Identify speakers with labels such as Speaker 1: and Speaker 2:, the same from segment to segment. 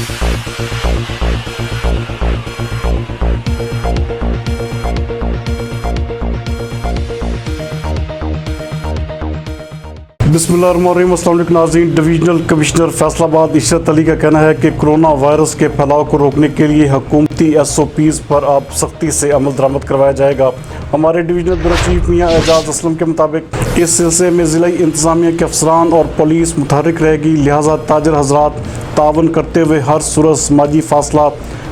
Speaker 1: बिस्मिल्लाहिर्रहमानिर्रहीम। अस्सलाम वालेकुम नाज़रीन। डिवीजनल कमिश्नर फैसलाबाद इशरत अली का कहना है कि कोरोना वायरस के फैलाव को रोकने के लिए हुकूमती SOPs पर अब सख्ती से अमल दरामद करवाया जाएगा। हमारे डिवीजनल ब्यूरो चीफ मियां एजाज असलम के मुताबिक इस सिलसिले में ज़िला इंतज़ामिया के अफसरान और पुलिस मुतहर्रिक रहेगी, लिहाजा ताजर हजरात तावन करते हुए हर सूरत समाजी फासला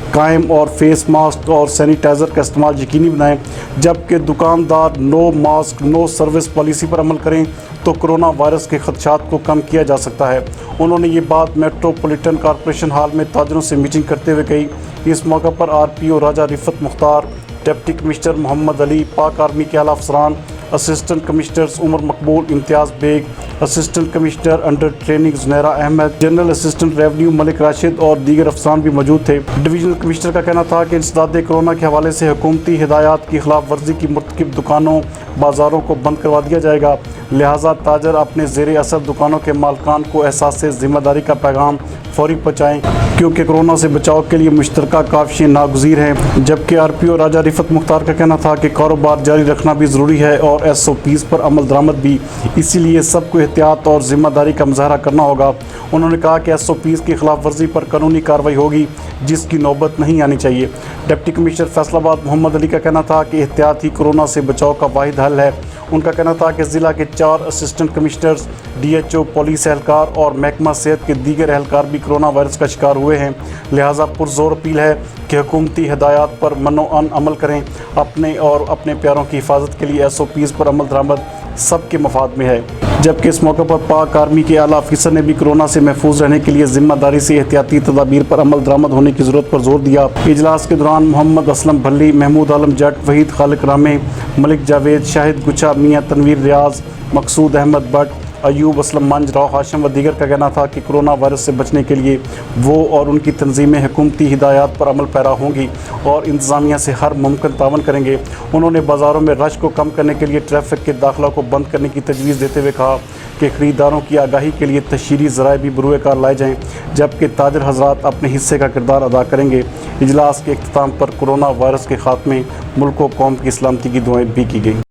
Speaker 1: कायम और फेस मास्क और सैनिटाइज़र का इस्तेमाल यकीनी बनाएं, जबकि दुकानदार no mask no service policy पर अमल करें तो कोरोना वायरस के खदशात को कम किया जा सकता है। उन्होंने ये बात मेट्रोपॉलिटन कॉरपोरेशन हॉल में ताजरों से मीटिंग करते हुए कही। इस मौका पर RPO Raja Rifat Mukhtar, deputy commissioner Mohammad Ali, Pak army के आला अफसरान, assistant commissioners Umar Maqbool, Imtiaz Baig, assistant commissioner under training Zunaira Ahmed, general assistant revenue Malik Rashid और दीगर अफसरान भी मौजूद थे। डिवीजनल कमिश्नर का कहना था कि इंसदाद कोरोना के हवाले से हुकूमती हिदायत की खिलाफ वर्जी की मुर्तकिब दुकानों बाज़ारों को बंद करवा दिया जाएगा, लिहाजा ताजर अपने ज़ेर असर दुकानों के मालकान को एहसास ज़िम्मेदारी का पैगाम फौरी पहुँचाएँ, क्योंकि कोरोना से बचाव के लिए मुश्तरका काविशें नागुज़ीर हैं। जबकि RPO राजा रिफत मुख्तार का कहना था कि कारोबार जारी रखना भी ज़रूरी है और SOPs पर अमल दरामद भी, इसीलिए सबको एहतियात और ज़िम्मेदारी का मुजाहरा करना होगा। उन्होंने कहा कि SOPs की खिलाफ वर्जी पर कानूनी कार्रवाई होगी, जिसकी नौबत नहीं आनी चाहिए। डिप्टी कमिश्नर फैसलाबाद मोहम्मद अली का कहना था कि एहतियात ही कोरोना से बचाव का वाहिद हल है। उनका कहना था कि ज़िला के 4 असिस्टेंट कमिश्नर्स, DHO, पुलिस एहलकार और महकमा सेहत के दीगर एहलकार भी कोरोना वायरस का शिकार हुए हैं, लिहाजा पुरजोर अपील है कि हुकूमती हिदायत पर मनो-अन अमल करें। अपने और अपने प्यारों की हिफाजत के लिए SOPs पर अमल दरामद सबके मफाद में है। जबकि इस मौके पर पाक आर्मी के आला अफसर ने भी कोरोना से महफूज रहने के लिए ज़िम्मेदारी से एहतियाती तदाबीर पर अमल दरामद होने की ज़रूरत पर जोर दिया। इजलास के दौरान मोहम्मद असलम भल्ली, महमूद आलम जट, वहीद खालिक रामे, मलिक जावेद, शाहिद गुच्छा, मियाँ तनवीर रियाज, मकसूद अहमद भट्ट, अयूब असलम मंज, राव हाशिम व दीगर का कहना था कि कोरोना वायरस से बचने के लिए वो और उनकी तंजीमें हुकूमती हिदायत पर अमल पैरा होंगी और इंतज़ामिया से हर मुमकिन तावन करेंगे। उन्होंने बाज़ारों में रश को कम करने के लिए ट्रैफिक के दाखिला को बंद करने की तजवीज़ देते हुए कहा कि ख़रीदारों की आगाही के लिए तशहीरी ज़राए भी बरूए कार लाए जाएँ, जबकि ताजर हजरात अपने हिस्से का किरदार अदा करेंगे। इजलास के इख्तिताम पर कोरोना वायरस के ख़ात्मे, मुल्क व कौम की सलामती की दुआएँ भी की गई।